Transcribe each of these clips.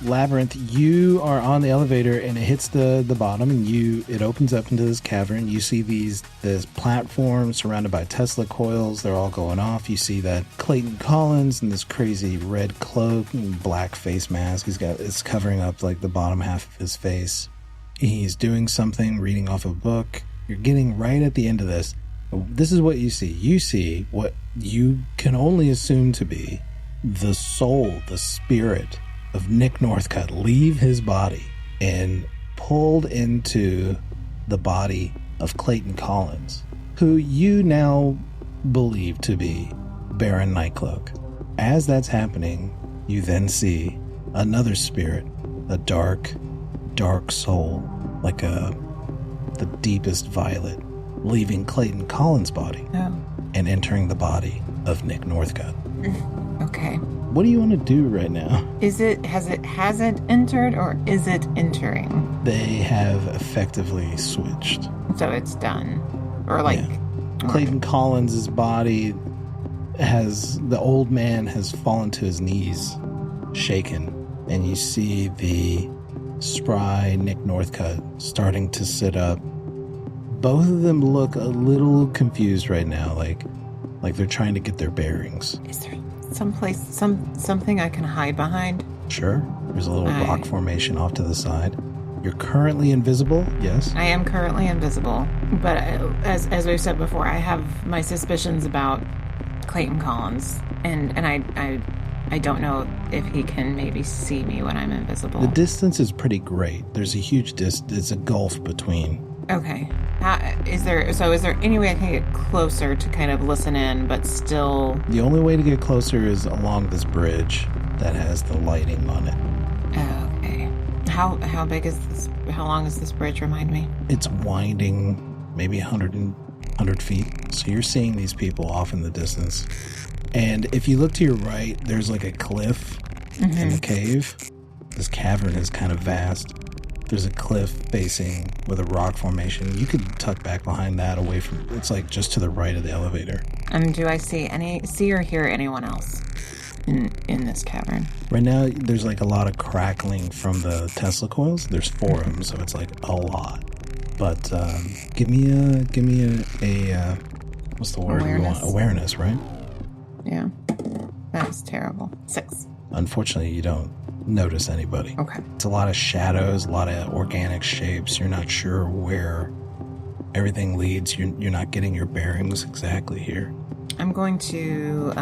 Labyrinth, you are on the elevator and it hits the bottom and it opens up into this cavern. You see this platform surrounded by Tesla coils. They're all going off. You see that Clayton Collins in this crazy red cloak and black face mask. It's covering up like the bottom half of his face. He's doing something, reading off a book. You're getting right at the end of this. This is what you see. You see what you can only assume to be the soul, the spirit of Nick Northcutt leave his body and pulled into the body of Clayton Collins, who you now believe to be Baron Nightcloak. As that's happening, you then see another spirit, a dark, dark soul, like the deepest violet, leaving Clayton Collins' body and entering the body of Nick Northcutt. Okay. What do you want to do right now? Has it entered or is it entering? They have effectively switched. So it's done. Or like... Yeah. Clayton Collins' body the old man has fallen to his knees, shaken. And you see the spry Nick Northcutt starting to sit up. Both of them look a little confused right now, like they're trying to get their bearings. Is there someplace, something I can hide behind? Sure. There's a little rock formation off to the side. You're currently invisible, yes? I am currently invisible, but as we've said before, I have my suspicions about Clayton Collins, and I don't know if he can maybe see me when I'm invisible. The distance is pretty great. There's a huge it's a gulf between. Okay. Is there any way I can get closer to kind of listen in, but still... The only way to get closer is along this bridge that has the lighting on it. Okay. How big is this? How long is this bridge, remind me? It's winding maybe 100 feet. So you're seeing these people off in the distance. And if you look to your right, there's like a cliff in the cave. This cavern is kind of vast. There's a cliff facing with a rock formation. You could tuck back behind that away from... It's like just to the right of the elevator. Do I see or hear anyone else in this cavern? Right now, there's like a lot of crackling from the Tesla coils. There's 4 of them, so it's like a lot. But give me a what's the word you want? Awareness, right? Yeah. That's terrible. 6. Unfortunately, you don't notice anybody. Okay. It's a lot of shadows, a lot of organic shapes. You're not sure where everything leads. You're not getting your bearings exactly here. I'm going to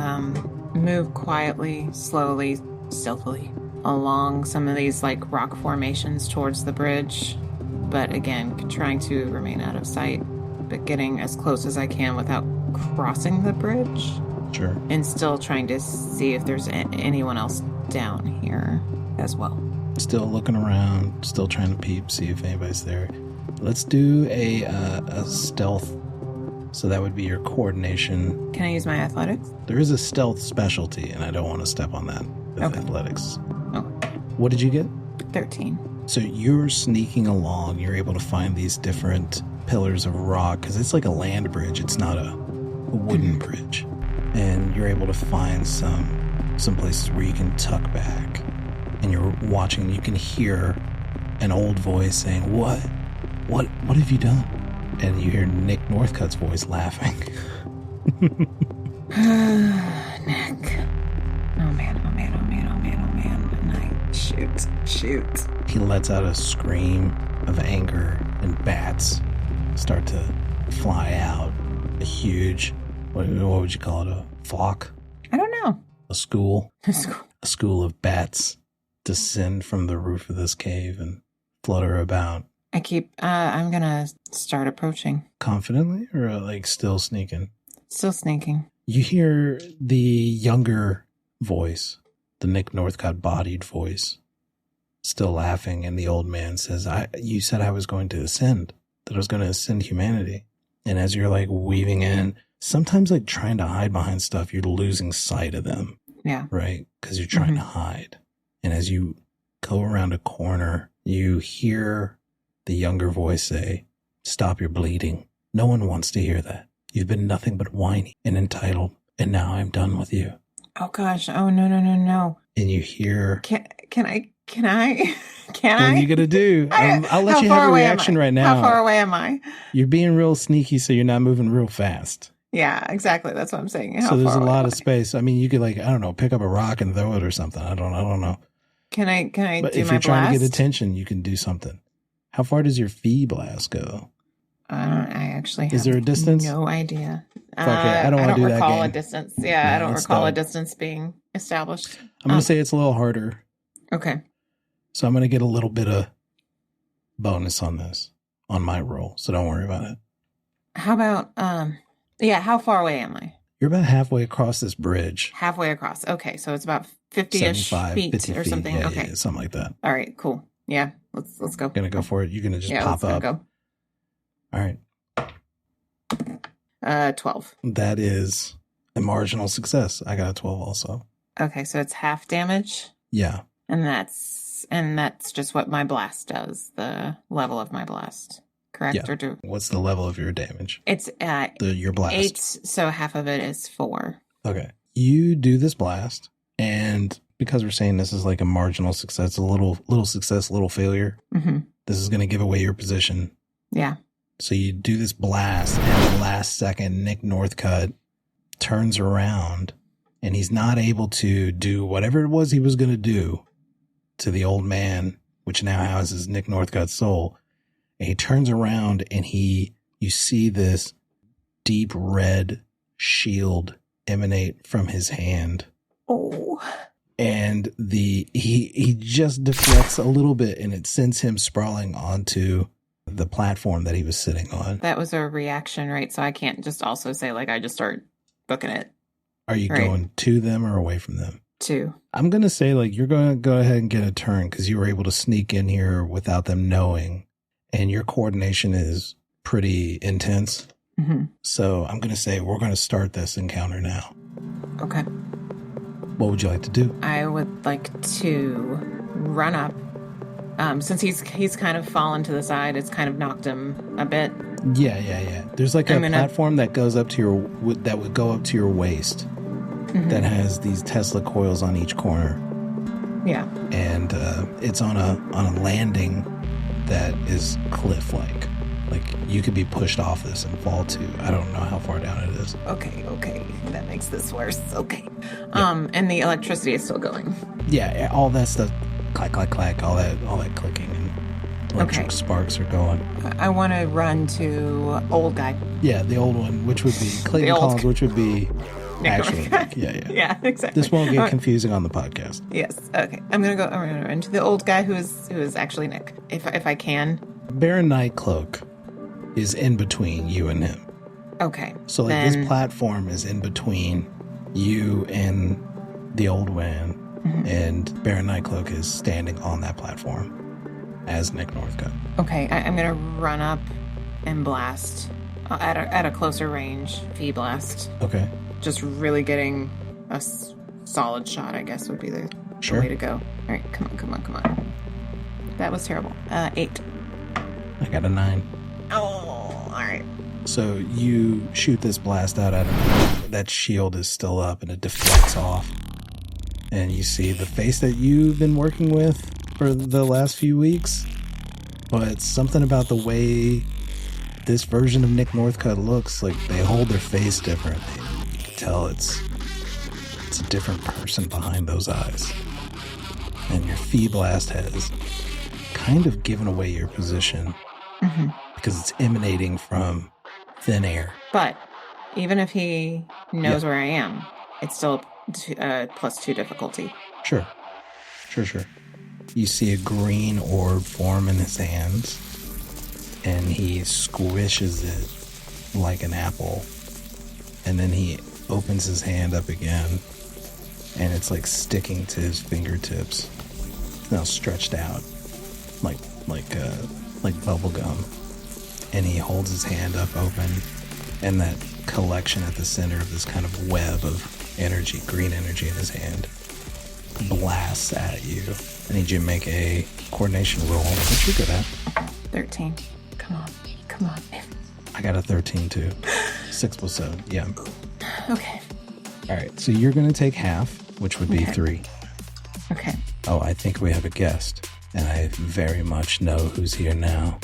move quietly, slowly, stealthily along some of these like rock formations towards the bridge. But again, trying to remain out of sight, but getting as close as I can without crossing the bridge. Sure. And still trying to see if there's anyone else down here as well. Still looking around, still trying to peep, see if anybody's there. Let's do a stealth. So that would be your coordination. Can I use my athletics? There is a stealth specialty, and I don't want to step on that with athletics. Okay. What did you get? 13. So you're sneaking along. You're able to find these different pillars of rock, because it's like a land bridge. It's not a wooden bridge. And you're able to find some places where you can tuck back. And you're watching, you can hear an old voice saying, What have you done? And you hear Nick Northcutt's voice laughing. Nick. Oh man. Night. Shoot. He lets out a scream of anger, and bats start to fly out. A huge, what would you call it? A flock? I don't know. A school? A school of bats descend from the roof of this cave and flutter about. I'm gonna start approaching. Confidently or like still sneaking? Still sneaking. You hear the younger voice, the Nick Northcutt bodied voice, still laughing, and the old man says, you said I was going to ascend, that I was going to ascend humanity. And as you're like weaving in, sometimes like trying to hide behind stuff, you're losing sight of them. Yeah. Right? Because you're trying to hide. And as you go around a corner, you hear the younger voice say, stop your bleeding. No one wants to hear that. You've been nothing but whiny and entitled, and now I'm done with you. Oh gosh. Oh no. And you hear... Can I Can I? What are you going to do? I'll let How you far have a away am reaction I? right now. How far away am I? You're being real sneaky, so you're not moving real fast. Yeah, exactly. That's what I'm saying. How So there's far a away lot am of I? space. I mean, you could like, I don't know, pick up a rock and throw it or something. I don't know. Can I But do if my you're trying to get blast? attention, you can do something. How far does your fee blast go? I actually have Is there a distance? no idea. Fuck it. I don't wanna do that recall a game. distance. Yeah, I No, don't it's recall a dumb. distance being established. I'm going to say it's a little harder. Okay. So I'm going to get a little bit of bonus on this, on my roll. So don't worry about it. How about how far away am I? You're about halfway across this bridge. Halfway across. Okay, so it's about 50-ish 75, feet 50 or feet. something. Yeah, Okay. yeah, something like that. All right, cool. Yeah, let's go. Going to go for it. You're going to just pop let's up. go. All right. 12. That is a marginal success. I got a 12 also. Okay, so it's half damage, Yeah. and that's just what my blast does. The level of my blast, correct? Yeah. Or What's the level of your damage? it's Your blast. 8, so half of it is 4. Okay. You do this blast, and because we're saying this is like a marginal success, a little success, little failure, Mm-hmm. this is going to give away your position. Yeah. So you do this blast, and at the last second, Nick Northcutt turns around, and he's not able to do whatever it was he was going to do to the old man, which now houses Nick Northcutt's soul. And he turns around, and you see this deep red shield emanate from his hand. Oh. And he just deflects a little bit, and it sends him sprawling onto the platform that he was sitting on. That was a reaction, right? So I can't just also say, like, I just start booking it. Are you Right. going to them or away from them? 2. I'm going to say, like, you're going to go ahead and get a turn because you were able to sneak in here without them knowing. And your coordination is pretty intense. Mm-hmm. So I'm going to say we're going to start this encounter now. Okay. What would you like to do? I would like to run up. Since he's kind of fallen to the side, it's kind of knocked him a bit. Yeah. There's like a platform that goes up to that would go up to your waist. Mm-hmm. That has these Tesla coils on each corner. Yeah. And it's on a landing that is cliff-like. Like you could be pushed off this and fall to. I don't know how far down it is. Okay. That makes this worse. Okay. Yeah. And the electricity is still going. Yeah, all that stuff, clack, clack, clack, all that clicking and electric sparks are going. I want to run to old guy. Yeah, the old one, which would be Clayton Collins, which would be Nick actually Northcutt. Nick. Yeah. Yeah, exactly. This won't get confusing on the podcast. Yes. Okay. I'm gonna run to the old guy who is actually Nick, if I can. Baron Nightcloak is in between you and him. Okay. So like this platform is in between you and the old man, mm-hmm. and Baron Nightcloak is standing on that platform as Nick Northcutt. Okay, I'm gonna run up and blast at a closer range. Fee blast. Okay. Just really getting a solid shot, I guess, would be the way to go. All right, come on. That was terrible. 8. I got a 9. Oh, all right. So you shoot this blast out at him. That shield is still up, and it deflects off. And you see the face that you've been working with for the last few weeks. But something about the way this version of Nick Northcutt looks, like they hold their face different. You can tell it's a different person behind those eyes. And your fee blast has kind of given away your position, mm-hmm. because it's emanating from thin air. But even if he knows where I am, it's still +2 difficulty. Sure. You see a green orb form in his hands, and he squishes it like an apple, and then he opens his hand up again, and it's like sticking to his fingertips. It's now stretched out like bubble gum. And he holds his hand up open, and that collection at the center of this kind of web of energy, green energy in his hand, blasts at you. I need you to make a coordination roll, which you're good at. 13. Come on. I got a 13 too. 6 + 7. Yeah. Okay. All right. So you're going to take half, which would be 3. Okay. Oh, I think we have a guest, and I very much know who's here now.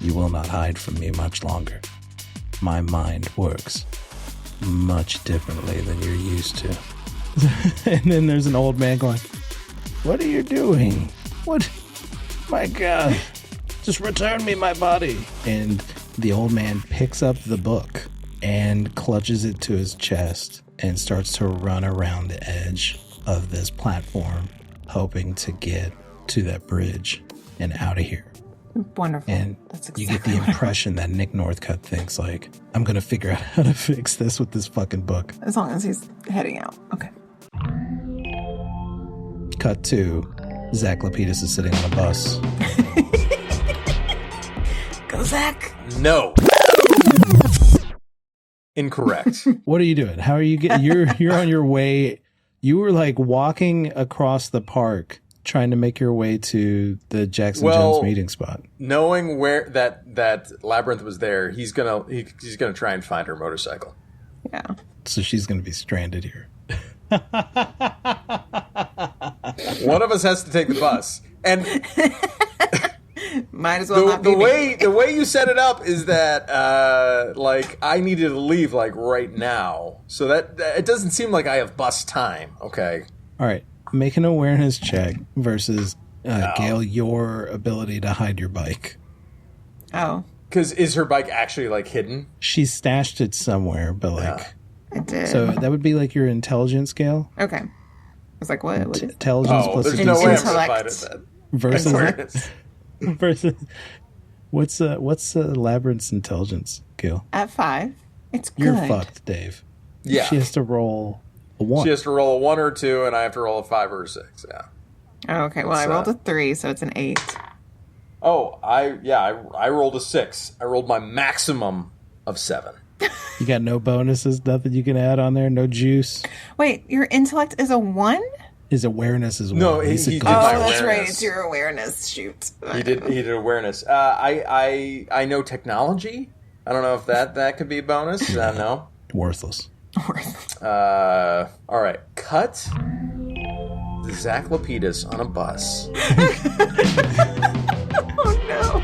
You will not hide from me much longer. My mind works much differently than you're used to. And then there's an old man going, what are you doing? What? My God. Just return me my body. And the old man picks up the book and clutches it to his chest and starts to run around the edge of this platform, hoping to get to that bridge and out of here. Wonderful. And That's you get the impression that Nick Northcutt thinks, like, I'm going to figure out how to fix this with this fucking book. As long as he's heading out. Okay. Cut to Zack Lapidus is sitting on a bus. Go, Zack. No. Incorrect. What are you doing? How are you getting? You're on your way. You were like walking across the park trying to make your way to the Jackson Jones meeting spot. Knowing where that Labyrinth was there, he's gonna try and find her motorcycle. Yeah. So she's gonna be stranded here. One of us has to take the bus, and might as well not be the way you set it up is that like I needed to leave like right now, so that it doesn't seem like I have bus time. Okay. All right. Make an awareness check versus Gail, your ability to hide your bike. Oh. Because is her bike actually like hidden? She stashed it somewhere, but like I did. so that would be like your intelligence scale. Okay. I was like, what? What is Intelligence plus there's no way I'm gonna intellect. find it versus versus what's Labyrinth's intelligence, Gail? At 5. It's good. You're fucked, Dave. Yeah. She has to roll a 1. She has to roll a 1 or 2, and I have to roll a 5 or a 6. Yeah. Oh, okay. Well, I rolled a 3, so it's an 8. Oh, I rolled a 6. I rolled my maximum of 7. You got no bonuses, nothing you can add on there, no juice. Wait, your intellect is a 1? His awareness is 1. No, He's a he good did my Oh, that's right. awareness. It's your awareness. Shoot. He did awareness. I know technology. I don't know if that could be a bonus. No. worthless. All right. Cut Zack Lapidus on a bus. Oh no.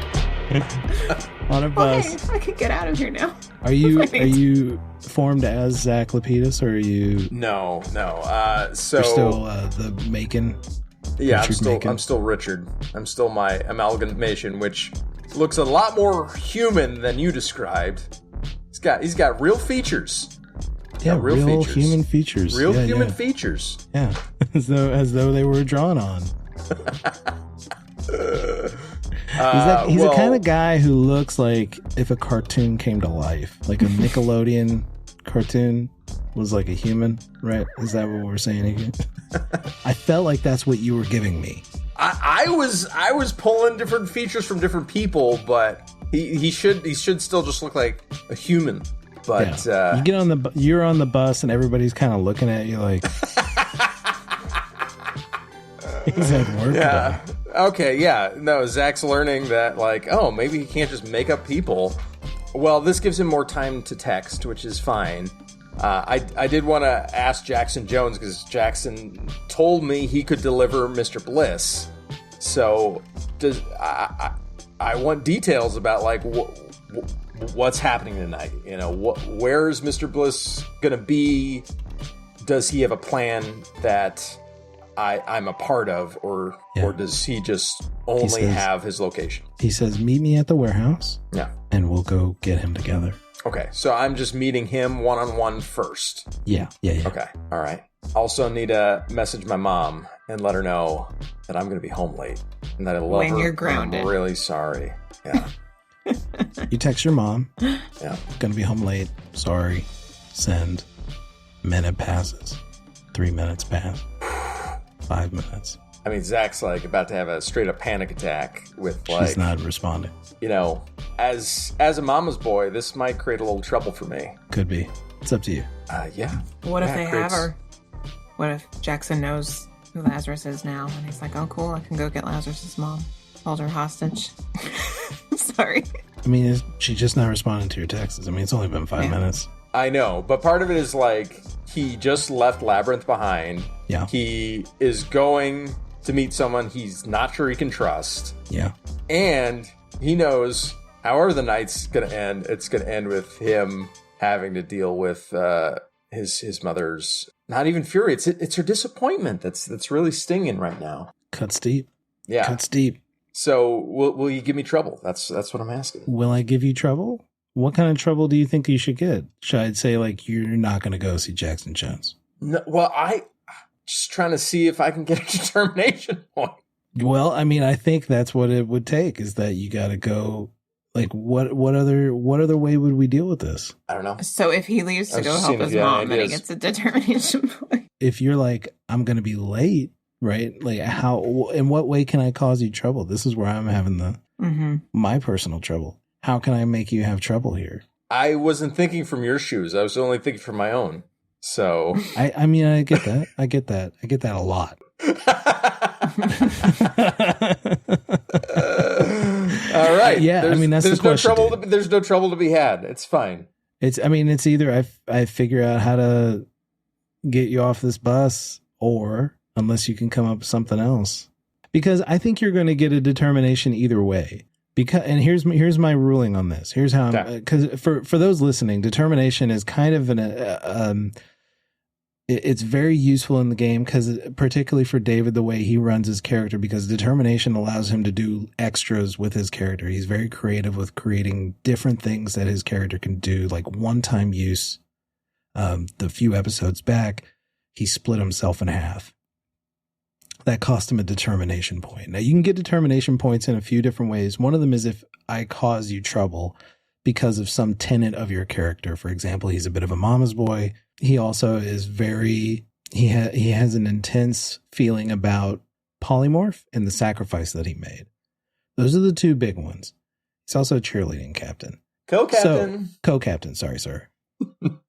On a bus. Okay, I can get out of here now. Are you formed as Zack Lapidus, or are you? No. So You're still the Macon. yeah, Richard I'm still Richard. I'm still my amalgamation, which looks a lot more human than you described. He's got real features. Yeah, real features. human features. Real Yeah, human yeah. features. Yeah, as though they were drawn on. He's the kind of guy who looks like if a cartoon came to life, like a Nickelodeon cartoon was like a human, right? Is that what we're saying again? I felt like that's what you were giving me. I was pulling different features from different people, but he should still just look like a human. But you get on you're on the bus and everybody's kind of looking at you like he's at work. yeah. Okay, yeah. No, Zach's learning that, like, oh, maybe he can't just make up people. Well, this gives him more time to text, which is fine. I did want to ask Jackson Jones, because Jackson told me he could deliver Mr. Bliss. So I want details about, like, what's happening tonight. You know, where's Mr. Bliss going to be? Does he have a plan that I'm a part of, or does he just only have his location? He says, meet me at the warehouse. Yeah. And we'll go get him together. Okay, so I'm just meeting him one-on-one first. Yeah. Okay, all right. Also need to message my mom and let her know that I'm going to be home late and that I love her. When you're grounded. I'm really sorry. Yeah. You text your mom. Yeah. Gonna be home late. Sorry. Send. Minute passes. 3 minutes pass. 5 minutes. I mean, Zach's like about to have a straight up panic attack with, like, She's not responding. You know, as a mama's boy, this might create a little trouble for me. Could be. It's up to you. Yeah. What if they have creates- her? What if Jackson knows who Lazarus is now, and he's like, oh, cool, I can go get Lazarus's mom. Hold her hostage. Sorry. I mean, she's just not responding to your texts. I mean, it's only been 5 minutes. I know, but part of it is like he just left Labyrinth behind. Yeah. He is going to meet someone he's not sure he can trust. Yeah. And he knows however the night's going to end, it's going to end with him having to deal with his mother's, not even fury. It's her disappointment that's really stinging right now. Cuts deep. Yeah. Cuts deep. So will you give me trouble? That's what I'm asking. Will I give you trouble? What kind of trouble do you think you should get? Should I say, like, you're not going to go see Jackson Jones? No, well, I just trying to see if I can get a determination point. Well, I mean, I think that's what it would take, is that you got to go. Like, what other way would we deal with this? I don't know. So if he leaves to go help his mom, then he gets a determination point. If you're like, I'm going to be late, right? Like, how? In what way can I cause you trouble? This is where I'm having my personal trouble. How can I make you have trouble here? I wasn't thinking from your shoes. I was only thinking from my own. So I mean, I get that. I get that a lot. All right. Yeah, I mean, that's the question. There's no trouble to be had. It's fine. It's either I figure out how to get you off this bus, or unless you can come up with something else. Because I think you're going to get a determination either way. And here's my ruling on this. Here's how because for those listening, determination is kind of it's very useful in the game, because particularly for David, the way he runs his character, because determination allows him to do extras with his character. He's very creative with creating different things that his character can do, like one-time use. The few episodes back, he split himself in half. That cost him a determination point. Now, you can get determination points in a few different ways. One of them is if I cause you trouble because of some tenet of your character. For example, he's a bit of a mama's boy. He also is he has an intense feeling about polymorph and the sacrifice that he made. Those are the two big ones. He's also a cheerleading captain. Co-captain. Sorry, sir.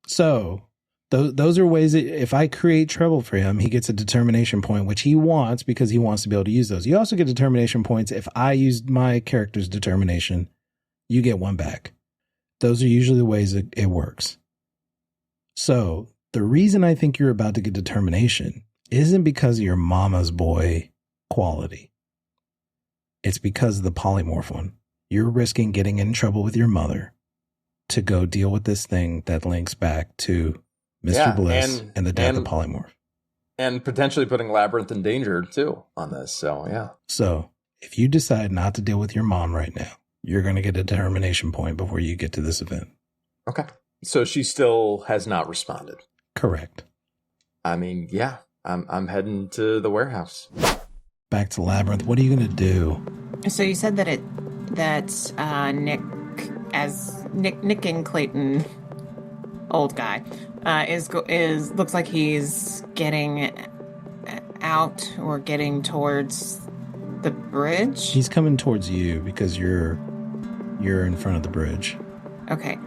So those are ways that if I create trouble for him, he gets a determination point, which he wants because he wants to be able to use those. You also get determination points if I use my character's determination. You get one back. Those are usually the ways it works. So the reason I think you're about to get determination isn't because of your mama's boy quality. It's because of the polymorph one. You're risking getting in trouble with your mother to go deal with this thing that links back to Mr. Bliss and the death of polymorph. And potentially putting Labyrinth in danger too on this. So, yeah. So if you decide not to deal with your mom right now, you're going to get a determination point before you get to this event. Okay. So she still has not responded. Correct. I mean, yeah, I'm heading to the warehouse. Back to Labyrinth. What are you going to do? So you said that Nick and Clayton, old guy, is looks like he's getting out or getting towards the bridge. He's coming towards you because you're in front of the bridge. Okay.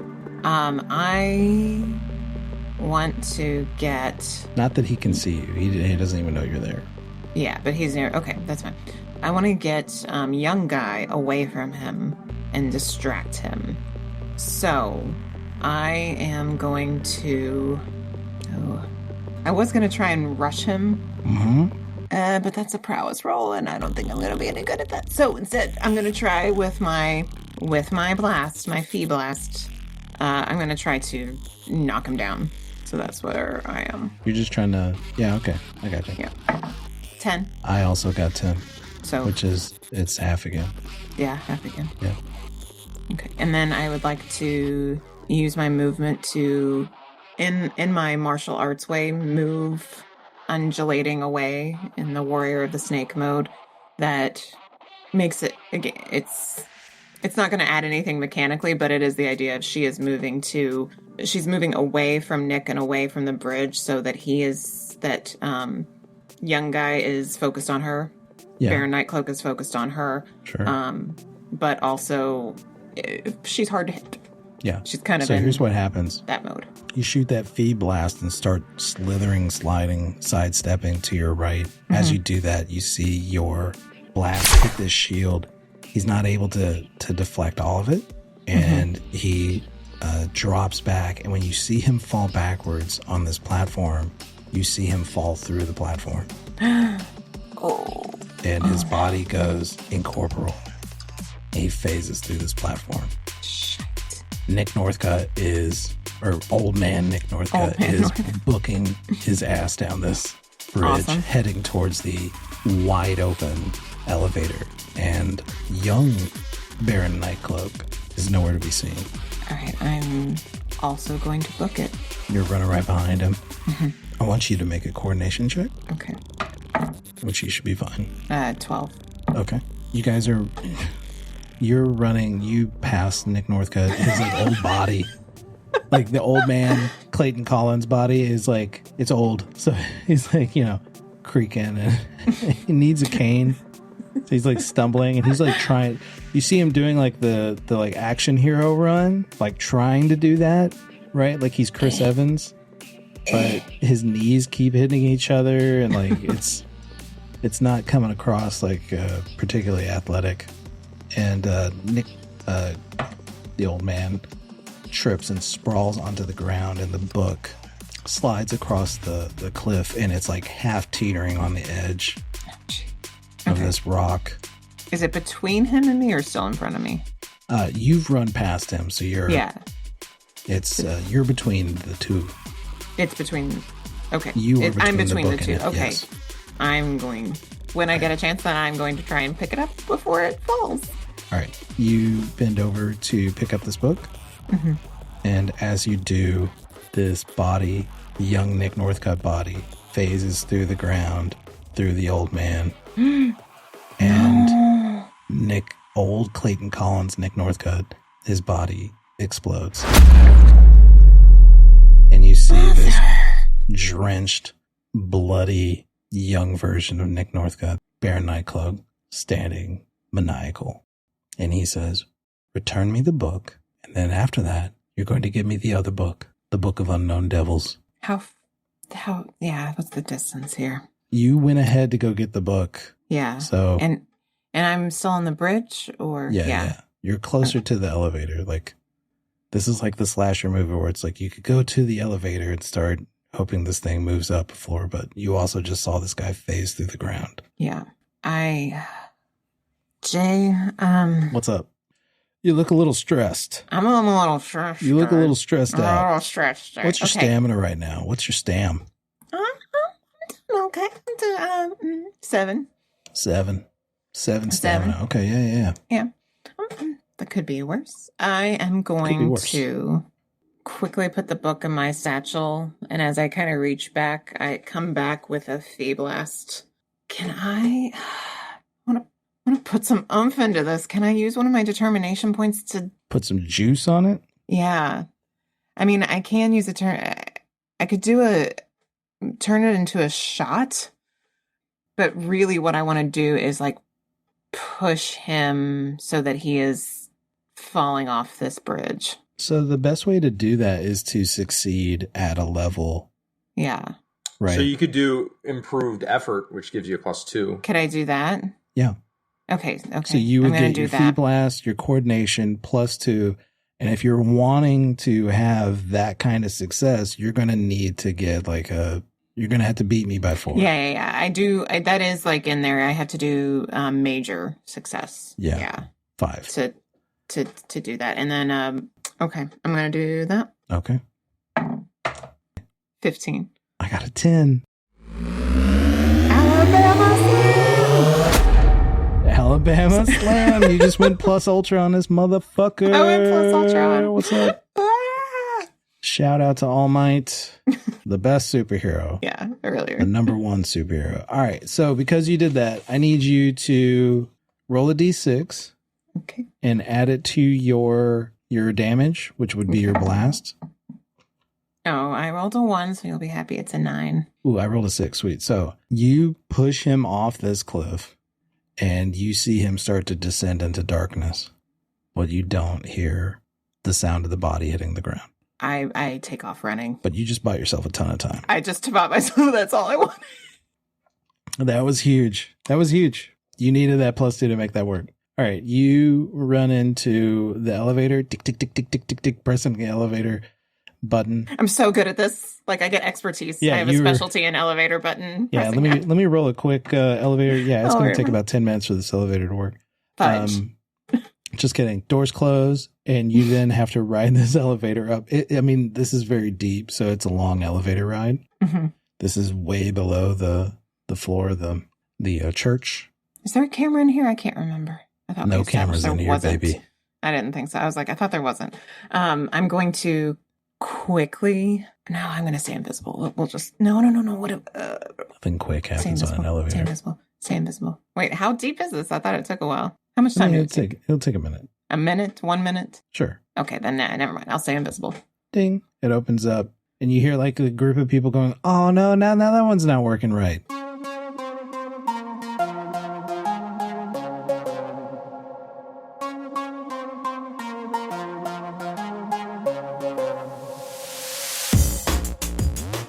I want to get... Not that he can see you. He doesn't even know you're there. Yeah, but he's near... Okay, that's fine. I want to get young guy away from him and distract him. So, I am going to... I was going to try and rush him. Mm-hmm. But that's a prowess roll, and I don't think I'm going to be any good at that. So, instead, I'm going to try with my blast, my fee blast. I'm going to try to knock him down. So that's where I am. You're just trying to... Yeah, okay. I got you. Yeah. 10. I also got 10. So... Which is... It's half again. Yeah, half again. Yeah. Okay. And then I would like to use my movement to, in my martial arts way, move undulating away in the Warrior of the Snake mode. That makes it... Again, it's not going to add anything mechanically, but it is the idea of she's moving away from Nick and away from the bridge so that young guy is focused on her. Yeah. Baron Nightcloak is focused on her. Sure. But also, she's hard to hit. Yeah. She's kind of So here's what happens. That mode. You shoot that fee blast and start slithering, sliding, sidestepping to your right. Mm-hmm. As you do that, you see your blast hit this shield. He's not able to deflect all of it, and he drops back. And when you see him fall backwards on this platform, you see him fall through the platform. Oh. and his body goes incorporeal. He phases through this platform. Shit. Nick Northcutt old man Nick Northcutt is booking his ass down this bridge, heading towards the wide open elevator. And young Baron Nightcloak is nowhere to be seen. All right, I'm also going to book it. You're running right behind him. Mm-hmm. I want you to make a coordination check. Okay. Which you should be fine. 12. Okay. You guys are... You're running, you pass Nick Northcutt, his like old body. Like the old man, Clayton Collins' body is like, it's old. So he's like, creaking and he needs a cane. So he's like stumbling and he's like trying, you see him doing like the like action hero run, like trying to do that, right? Like he's Chris Evans, but his knees keep hitting each other and like it's not coming across like particularly athletic. And Nick, the old man, trips and sprawls onto the ground, and the book slides across the cliff, and it's like half teetering on the edge of this rock. Is it between him and me or still in front of me? You've run past him, so you're... Yeah. It's, you're between the two. It's between... Okay. I'm between the two. Okay. Yes. I'm going... When I get a chance, then I'm going to try and pick it up before it falls. All right. You bend over to pick up this book. Mm-hmm. And as you do, this body, the young Nick Northcutt body, phases through the ground, through the old man. And old Clayton Collins, Nick Northcutt, his body explodes. And you see this drenched, bloody, young version of Nick Northcutt, Baron Nightcloak, standing maniacal. And he says, return me the book, and then after that, you're going to give me the other book, the Book of Unknown Devils. What's the distance here? You went ahead to go get the book. Yeah. So. And I'm still on the bridge, or? Yeah. You're closer to the elevator. Like, this is like the slasher movie where it's like you could go to the elevator and start hoping this thing moves up a floor, but you also just saw this guy phase through the ground. Yeah. Jay, what's up? You look a little stressed. I'm a little stressed. You look a little stressed out. I'm a little stressed. What's your stamina right now? What's your stam? Okay. 7. 7 stamina. Okay, yeah. Yeah. That could be worse. I am going to quickly put the book in my satchel, and as I kind of reach back, I come back with a feeblest. Can I want to put some oomph into this. Can I use one of my determination points to put some juice on it? Yeah. I mean, I can use I could turn it into a shot, but really what I want to do is like push him so that he is falling off this bridge. So the best way to do that is to succeed at a level. Yeah. Right. So you could do improved effort, which gives you a +2. Could I do that? Yeah. Okay. So you would get your feet blast, your coordination +2. And if you're wanting to have that kind of success, you're going to need to get you're going to have to beat me by 4. Yeah. I do. That is like in there. I have to do major success. Yeah. 5. To do that. And then, okay, I'm going to do that. Okay. 15. I got a 10. Alabama Slam. You just went plus ultra on this motherfucker. I went plus ultra. What's up? Shout out to All Might, the best superhero. Yeah, earlier. The number 1 superhero. All right. So because you did that, I need you to roll a d6. Okay. And add it to your damage, which would be your blast. Oh, I rolled a 1, so you'll be happy it's a 9. Ooh, I rolled a 6. Sweet. So you push him off this cliff, and you see him start to descend into darkness. But you don't hear the sound of the body hitting the ground. I take off running. But you just bought yourself a ton of time. I just bought myself. That's all I wanted. That was huge. You needed that +2 to make that work. All right, you run into the elevator, tick, tick, tick, tick, tick, tick, tick, pressing the elevator. button. I'm so good at this. Like, I get expertise. Yeah, I have a specialty in elevator button. Yeah, let me roll a quick elevator. Yeah, it's going to take about 10 minutes for this elevator to work. Just kidding. Doors close, and you then have to ride this elevator up. This is very deep, so it's a long elevator ride. Mm-hmm. This is way below the floor of the church. Is there a camera in here? I can't remember. I thought no cameras in here, baby. I didn't think so. I was like, I thought there wasn't. I'm going to quickly. No, I'm going to stay invisible. We'll just no. What? Nothing quick happens on an elevator. Stay invisible. Wait, how deep is this? I thought it took a while. How much time did it take? It'll take a minute. A minute? 1 minute? Sure. Okay, then never mind. I'll stay invisible. Ding. It opens up, and you hear like a group of people going, "Oh no, now that one's not working right."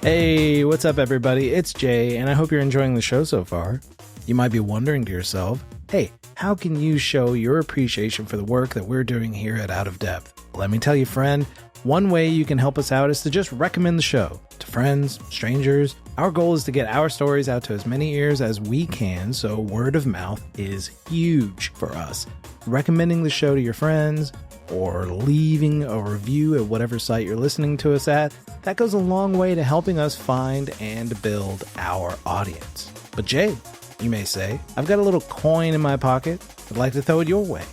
Hey, what's up, everybody? It's Jay, and I hope you're enjoying the show so far. You might be wondering to yourself, hey, how can you show your appreciation for the work that we're doing here at Out of Depth? Let me tell you, friend, one way you can help us out is to just recommend the show to friends, strangers. Our goal is to get our stories out to as many ears as we can, so word of mouth is huge for us. Recommending the show to your friends or leaving a review at whatever site you're listening to us at, that goes a long way to helping us find and build our audience. But Jay, you may say, I've got a little coin in my pocket. I'd like to throw it your way.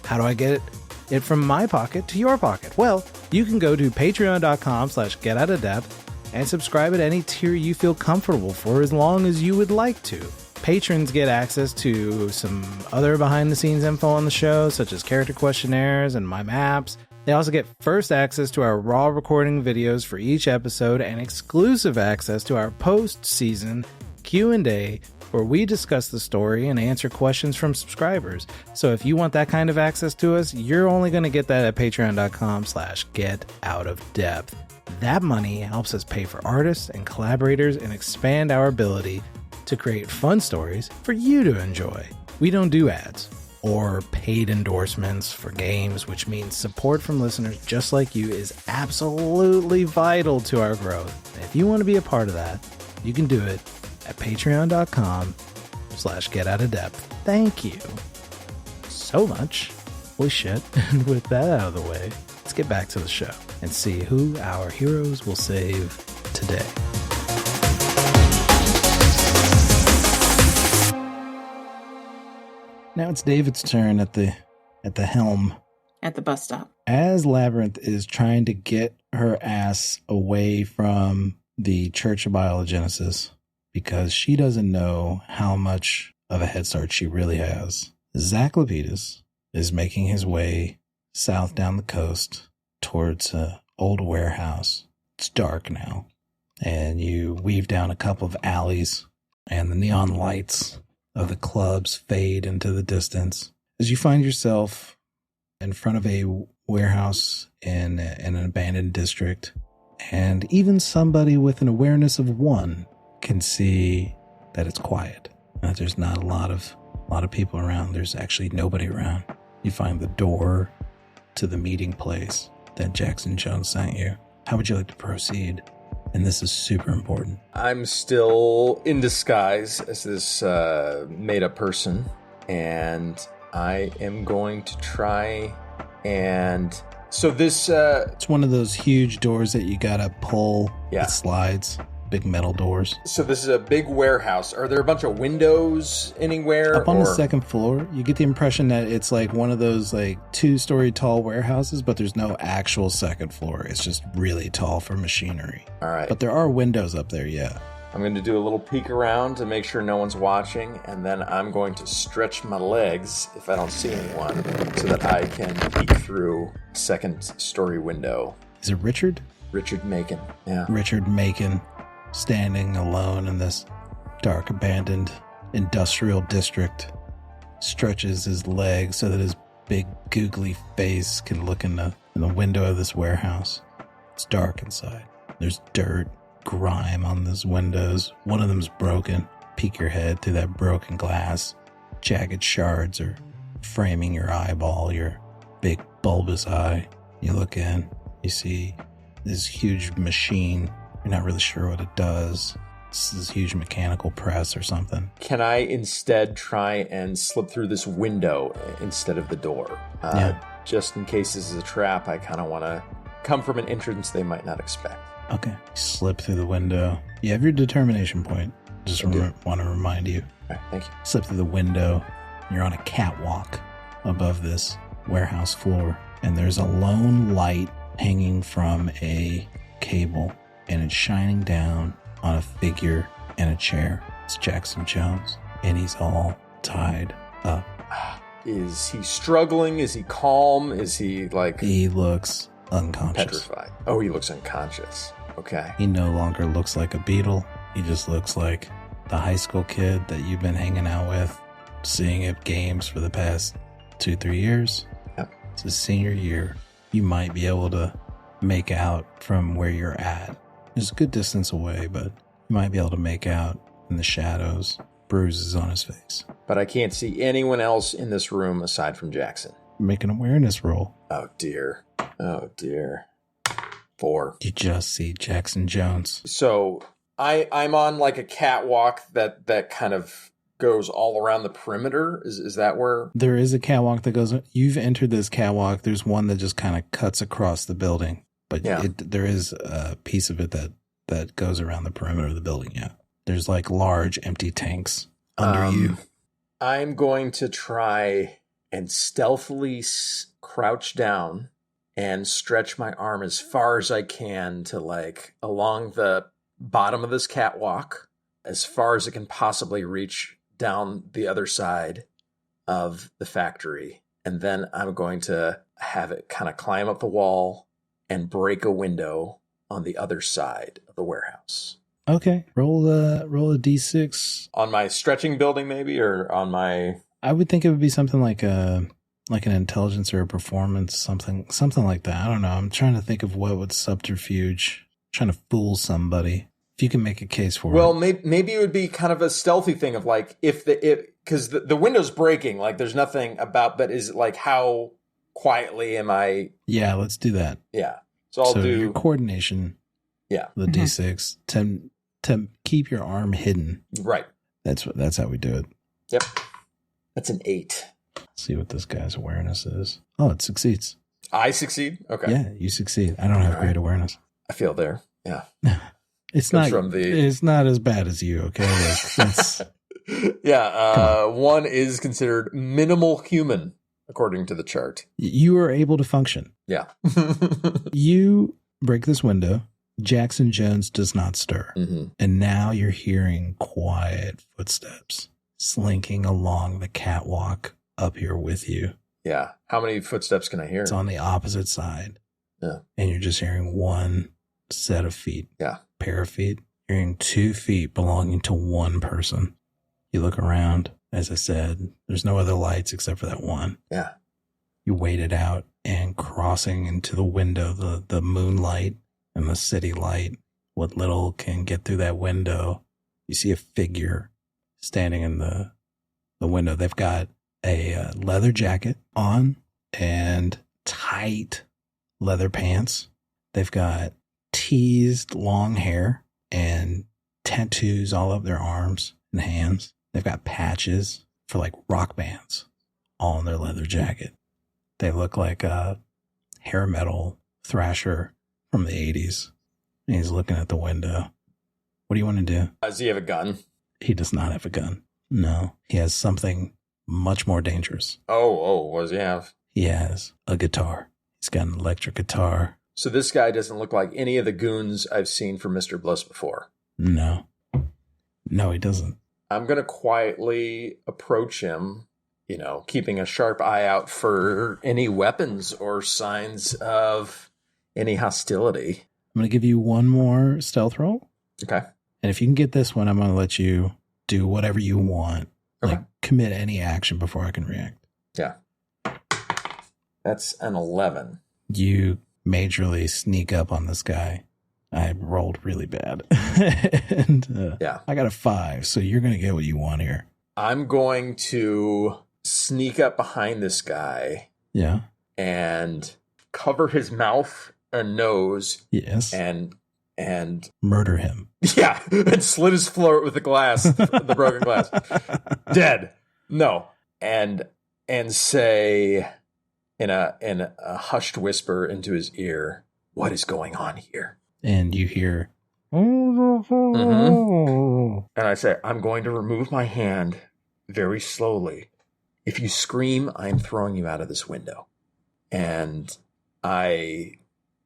How do I get it from my pocket to your pocket? Well, you can go to patreon.com/getoutofdepth and subscribe at any tier you feel comfortable for as long as you would like to. Patrons get access to some other behind-the-scenes info on the show, such as character questionnaires and my maps. They also get first access to our raw recording videos for each episode and exclusive access to our post-season Q&A, where we discuss the story and answer questions from subscribers. So if you want that kind of access to us, you're only going to get that at patreon.com/getoutofdepth. That money helps us pay for artists and collaborators and expand our ability to create fun stories for you to enjoy. We don't do ads or paid endorsements for games, which means support from listeners just like you is absolutely vital to our growth. And if you want to be a part of that, you can do it at patreon.com/getoutofdepth. Thank you so much. Holy shit. And with that out of the way, let's get back to the show and see who our heroes will save today. Now it's David's turn at the helm. At the bus stop. As Labyrinth is trying to get her ass away from the Church of Biogenesis, because she doesn't know how much of a head start she really has, Zack Lapidus is making his way south down the coast towards an old warehouse. It's dark now, and you weave down a couple of alleys, and the neon lights of the clubs fade into the distance as you find yourself in front of a warehouse in an abandoned district. And even somebody with an awareness of one can see that it's quiet, that there's not a lot of people around. There's actually nobody around. You find the door to the meeting place that Jackson Jones sent you. How would you like to proceed? And this is super important. I'm still in disguise as this made-up person, and I am going to try and... So this... it's one of those huge doors that you gotta pull. Yeah. It slides. Big metal doors. So this is a big warehouse. Are there a bunch of windows anywhere? Up on the second floor, you get the impression that it's like one of those like 2-story tall warehouses, but there's no actual second floor. It's just really tall for machinery. All right. But there are windows up there, yeah. I'm going to do a little peek around to make sure no one's watching, and then I'm going to stretch my legs if I don't see anyone so that I can peek through a second-story window. Is it Richard? Richard Macon, yeah. Richard Macon, standing alone in this dark, abandoned industrial district, stretches his legs so that his big, googly face can look in the window of this warehouse. It's dark inside. There's dirt, grime on those windows. One of them's broken. Peek your head through that broken glass. Jagged shards are framing your eyeball, your big bulbous eye. You look in, you see this huge machine. You're not really sure what it does. It's this huge mechanical press or something. Can I instead try and slip through this window instead of the door? Just in case this is a trap, I kind of want to come from an entrance they might not expect. Okay. Slip through the window. You have your determination point. Just want to remind you. All right, thank you. Slip through the window. You're on a catwalk above this warehouse floor. And there's a lone light hanging from a cable. And it's shining down on a figure in a chair. It's Jackson Jones. And he's all tied up. Is he struggling? Is he calm? Is he like... He looks unconscious. Petrified. Oh, he looks unconscious. Okay. He no longer looks like a beetle. He just looks like the high school kid that you've been hanging out with, seeing at games for the past 2-3 years. Yep. It's his senior year. You might be able to make out from where you're at. It's a good distance away, but you might be able to make out in the shadows, bruises on his face. But I can't see anyone else in this room aside from Jackson. Make an awareness roll. Oh, dear. Oh, dear. 4. You just see Jackson Jones. So I'm on like a catwalk that kind of goes all around the perimeter. Is that where? There is a catwalk that goes. You've entered this catwalk. There's one that just kind of cuts across the building. But there is a piece of it that goes around the perimeter of the building, yeah. There's like large empty tanks under you. I'm going to try and stealthily crouch down and stretch my arm as far as I can to like along the bottom of this catwalk, as far as it can possibly reach down the other side of the factory. And then I'm going to have it kind of climb up the wall and break a window on the other side of the warehouse. Okay. Roll a d6. On my stretching building, maybe, or on my... I would think it would be something like an intelligence or a performance, something like that. I don't know. I'm trying to think of what would subterfuge, trying to fool somebody. If you can make a case for it. Well, maybe it would be kind of a stealthy thing of like, because the window's breaking, like there's nothing about, but is it like how quietly am I? Yeah, let's do that. Yeah. So I'll do your coordination. Yeah. The D6 to keep your arm hidden. Right. That's how we do it. Yep. That's an 8. Let's see what this guy's awareness is. Oh, it succeeds. I succeed? Okay. Yeah, you succeed. I don't have great awareness. I feel there. Yeah. It's not as bad as you, okay? Yeah, 1 is considered minimal human according to the chart. You are able to function. Yeah. You break this window. Jackson Jones does not stir. Mm-hmm. And now you're hearing quiet footsteps slinking along the catwalk up here with you. Yeah. How many footsteps can I hear? It's on the opposite side. Yeah. And you're just hearing one set of feet. Yeah. Pair of feet. You're hearing 2 feet belonging to one person. You look around. As I said, there's no other lights except for that one. Yeah. You wait it out, and crossing into the window, the moonlight and the city light, what little can get through that window, you see a figure standing in the window. They've got a leather jacket on and tight leather pants. They've got teased long hair and tattoos all up their arms and hands. They've got patches for like rock bands all in their leather jacket. They look like a hair metal thrasher from the 80s. And he's looking at the window. What do you want to do? Does he have a gun? He does not have a gun. No, he has something much more dangerous. Oh, what does he have? He has a guitar. He's got an electric guitar. So this guy doesn't look like any of the goons I've seen from Mr. Bliss before. No, he doesn't. I'm going to quietly approach him, keeping a sharp eye out for any weapons or signs of any hostility. I'm going to give you one more stealth roll. Okay. And if you can get this one, I'm going to let you do whatever you want. Okay. Like commit any action before I can react. Yeah. That's an 11. You majorly sneak up on this guy. I rolled really bad. And I got a 5, so you're going to get what you want here. I'm going to sneak up behind this guy. Yeah. And cover his mouth nose. Yes. And murder him. Yeah, and slit his throat with the glass, the broken glass. Dead. No. And say in a hushed whisper into his ear, what is going on here? And you hear, and I say, I'm going to remove my hand very slowly. If you scream, I'm throwing you out of this window. And I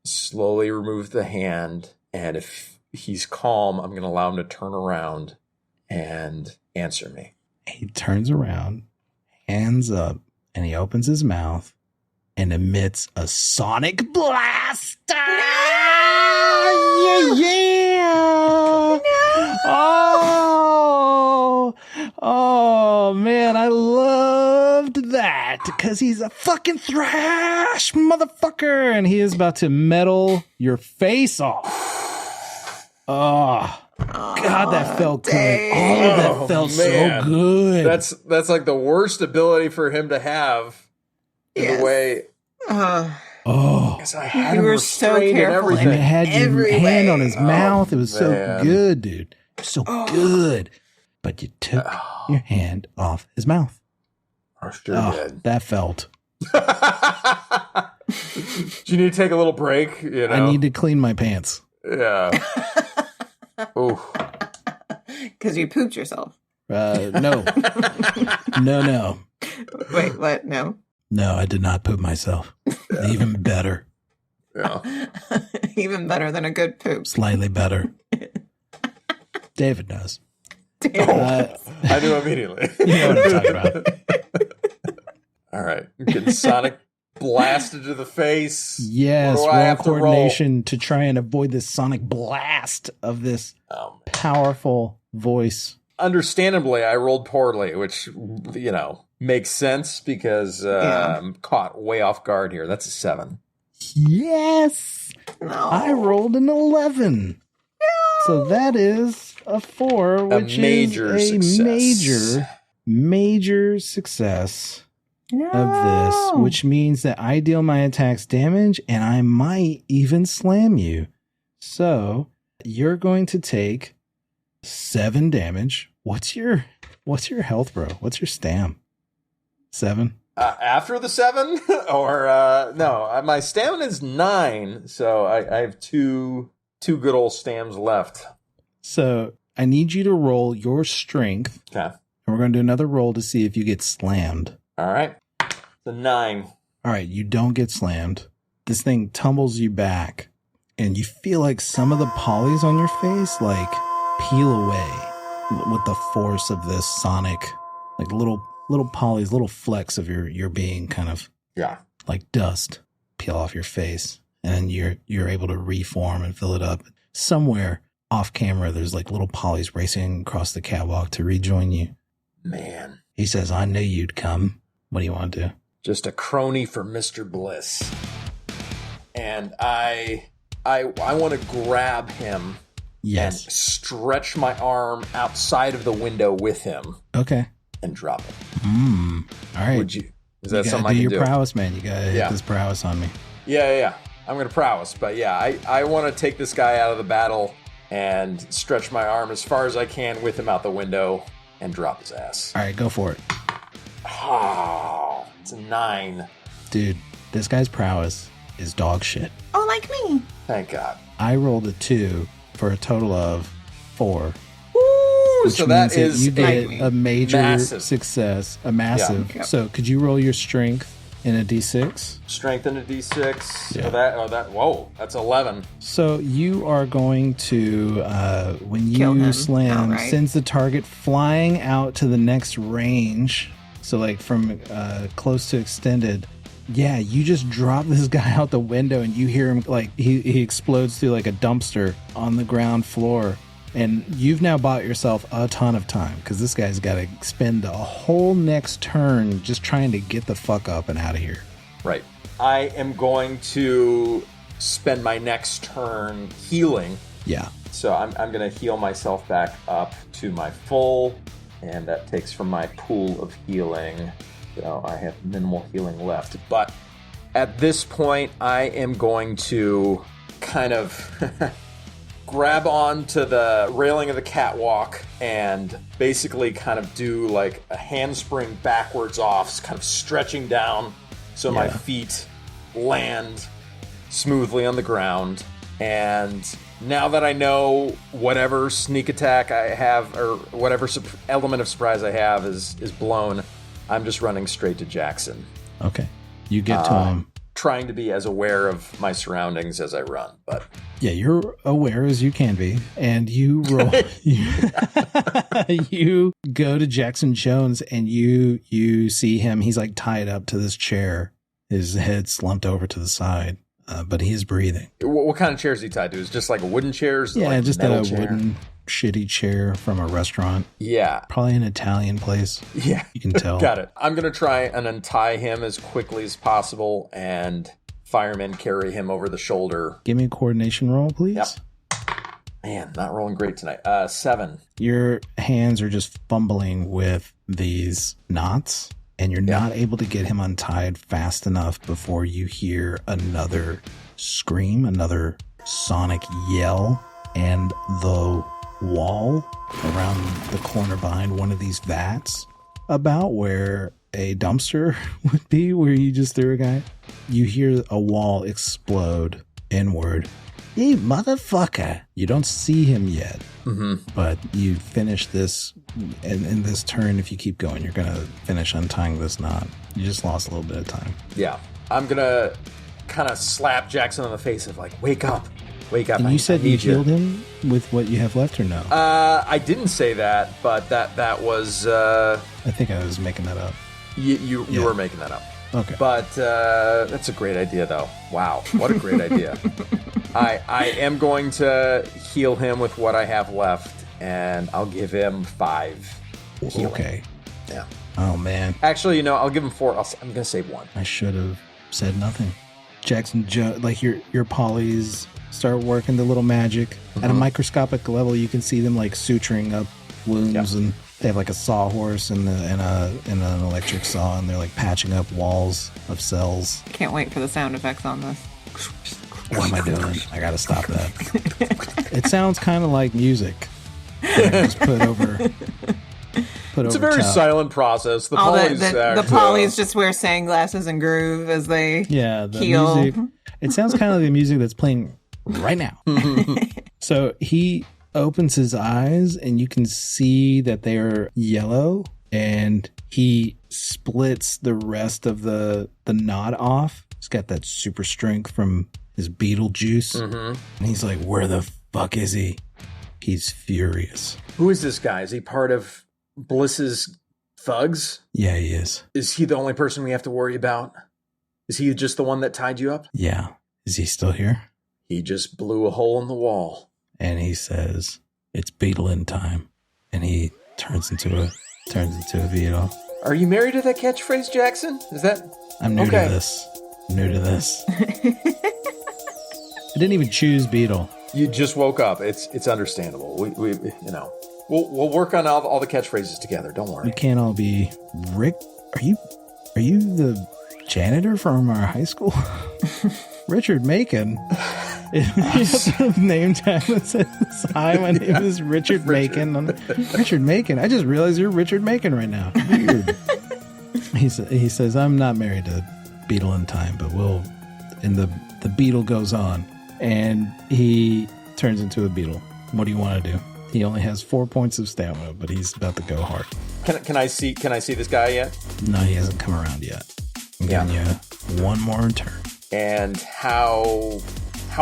slowly remove the hand, and if he's calm, I'm going to allow him to turn around and answer me. He turns around, hands up, and he opens his mouth and emits a sonic blast. Yeah. No. Oh, man, I loved that because he's a fucking thrash motherfucker, and he is about to metal your face off. Oh. God, that felt good. Oh, that felt so good. That's like the worst ability for him to have. In the way. I had him so careful, and and it had your hand on his mouth. It was man. so good, dude. So good. But you took your hand off his mouth. I sure did. That felt. Do you need to take a little break? You know? I need to clean my pants. Yeah. Ooh. Because you pooped yourself. No. No. Wait, what? No? No, I did not poop myself. Yeah. Even better. Yeah. Even better than a good poop. Slightly better. David knows. I knew immediately. You know what I'm talking about. All right. Getting sonic blasted to the face. Yes, What do I roll have to roll? coordination to try and avoid this sonic blast of this powerful voice. Understandably, I rolled poorly, which, makes sense because I'm caught way off guard here. That's a 7. Yes! No. I rolled an 11. No. So that is a 4, which is a major success of this, which means that I deal my attacks damage and I might even slam you. So you're going to take 7 damage. What's your health, bro? What's your stam? 7? After the 7? Or, no, my stamina is 9, so I have two good old stams left. So I need you to roll your strength. Okay. And we're going to do another roll to see if you get slammed. All right. It's a 9. All right, you don't get slammed. This thing tumbles you back, and you feel like some of the polys on your face, like, peel away with the force of this sonic, like little polys, little flecks of your being kind of like dust peel off your face, and you're able to reform and fill it up. Somewhere off camera, there's like little polys racing across the catwalk to rejoin you. Man. He says, I knew you'd come. What do you want to do? Just a crony for Mr. Bliss. And I want to grab him. Yes. And stretch my arm outside of the window with him. Okay. And drop it. All right. Would you? Is that you something I can do? Do your prowess, man. You gotta hit this prowess on me. Yeah. I'm gonna prowess, but I want to take this guy out of the battle and stretch my arm as far as I can with him out the window and drop his ass. All right, go for it. Oh, it's a 9. Dude, this guy's prowess is dog shit. Oh, like me. Thank God. I rolled a 2 for a total of 4. Woo! Which So means that is you get a major massive success, a massive. Yeah. So could you roll your strength in a d6? Strength in a d6. Yeah. Whoa, that's 11. So you are going to, when you slam, outright. sends the target flying out to the next range. So like from close to extended. Yeah, you just drop this guy out the window and you hear him like he explodes through like a dumpster on the ground floor. And you've now bought yourself a ton of time because this guy's got to spend a whole next turn just trying to get the fuck up and out of here. Right. I am going to spend my next turn healing. Yeah. So I'm going to heal myself back up to my full, and that takes from my pool of healing. So I have minimal healing left. But At this point, I am going to kind of grab onto the railing of the catwalk and basically kind of do like a handspring backwards off, kind of stretching down so my feet land smoothly on the ground. And now that I know whatever sneak attack I have or whatever element of surprise I have is blown, I'm just running straight to Jackson. Okay. You get to him. Trying to be as aware of my surroundings as I run, but yeah, you're aware as you can be, and you roll. You go to Jackson Jones, and you see him. He's like tied up to this chair, his head slumped over to the side, but he is breathing. What kind of chair is he tied to? Is it just like a wooden chair? Yeah, like just a wooden shitty chair from a restaurant. Yeah. Probably an Italian place. Yeah. You can tell. Got it. I'm going to try and untie him as quickly as possible and firemen carry him over the shoulder. Give me a coordination roll, please. Yep. Man, not rolling great tonight. 7. Your hands are just fumbling with these knots, and you're not able to get him untied fast enough before you hear another scream, another sonic yell, and the wall around the corner behind one of these vats, about where a dumpster would be, where you just threw a guy, you hear a wall explode inward. You motherfucker. You don't see him yet, but you finish this, and in this turn, if you keep going, you're going to finish untying this knot. You just lost a little bit of time. Yeah. I'm going to kind of slap Jackson on the face of like, wake up. Wake up. And you said you healed him with what you have left or no? I didn't say that, but that was... I think I was making that up. You were making that up. Okay. But that's a great idea, though. Wow. What a great idea. I am going to heal him with what I have left, and I'll give him 5 healing. Okay. Yeah. Oh, man. Actually, I'll give him 4. I'm going to save 1. I should have said nothing. Jackson, like your polys start working the little magic. At a microscopic level, you can see them like suturing up wounds, and they have like a sawhorse and an electric saw, and they're like patching up walls of cells. Can't wait for the sound effects on this. What am I doing? I gotta stop that. It sounds kind of like music. Just put over. It's a very silent process. The polys just wear sunglasses and groove as they heal. Music. It sounds kind of like the music that's playing right now. So he opens his eyes, and you can see that they are yellow, and he splits the rest of the knot off. He's got that super strength from his beetle juice. And he's like, where the fuck is he? He's furious. Who is this guy? Is he part of Bliss's thugs? Yeah, he is. Is he the only person we have to worry about? Is he just the one that tied you up? Yeah. Is he still here? He just blew a hole in the wall. And he says, it's beetling time. And he turns into a beetle. Are you married to that catchphrase, Jackson? Is that... I'm new to this. I didn't even choose beetle. You just woke up. It's understandable. We'll work on all the catchphrases together. Don't worry. We can't all be Rick. Are you the janitor from our high school? Richard Macon. Name tag that says, hi, my name is Richard Macon. Richard Macon. I just realized you're Richard Macon right now. Weird. He says, I'm not married to Beetle in time, but and the beetle goes on, and he turns into a beetle. What do you want to do? He only has 4 points of stamina, but he's about to go hard. Can I see this guy yet? No, he hasn't come around yet. I'm giving you one more turn. And how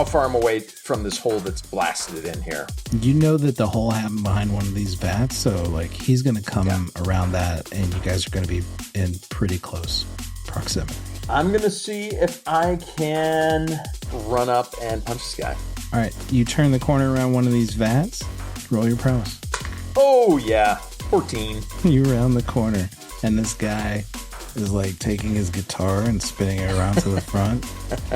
far am I away from this hole that's blasted in here? You know that the hole happened behind one of these vats, so like he's going to come around that, and you guys are going to be in pretty close proximity. I'm going to see if I can run up and punch this guy. All right, you turn the corner around one of these vats. Roll your prowess. Oh, yeah. 14. You round the corner, and this guy is like taking his guitar and spinning it around to the front.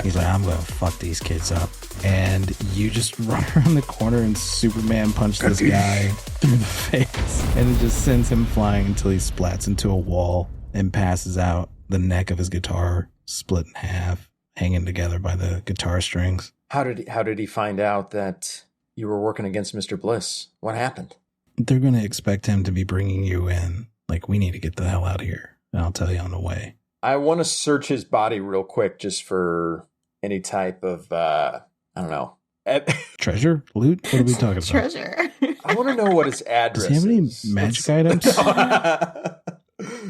He's like, I'm going to fuck these kids up. And you just run around the corner and Superman punch this guy through the face. And it just sends him flying until he splats into a wall and passes out. the neck of his guitar split in half, hanging together by the guitar strings. How did he find out that you were working against Mr. Bliss? What happened? They're going to expect him to be bringing you in. Like, we need to get the hell out of here. And I'll tell you on the way. I want to search his body real quick just for any type of, I don't know. Treasure? Loot? What are we talking about? Treasure. I want to know what his address Does he have any is. magic items?